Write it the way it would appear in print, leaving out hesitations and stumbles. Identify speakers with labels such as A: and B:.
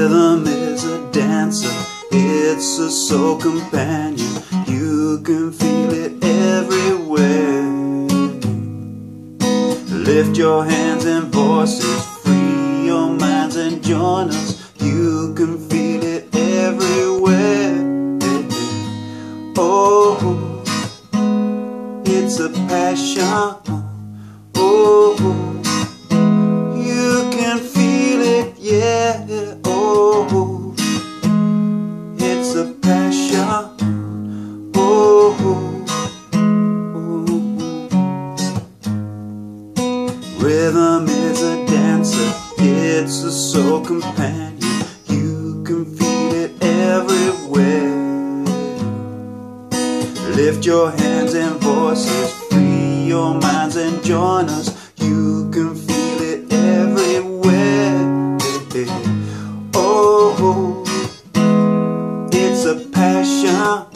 A: Rhythm is a dancer, it's a soul companion. You can feel it everywhere. Lift your hands and voices, free your minds and join us. You can feel it everywhere. Oh, it's a passion. Oh, you can feel it, yeah. Oh, it's a passion. Oh, rhythm is a dancer, it's a soul companion. You can feel it everywhere. Lift your hands and voices, free your minds and join us. You can feel it everywhere. Oh, it's a passion.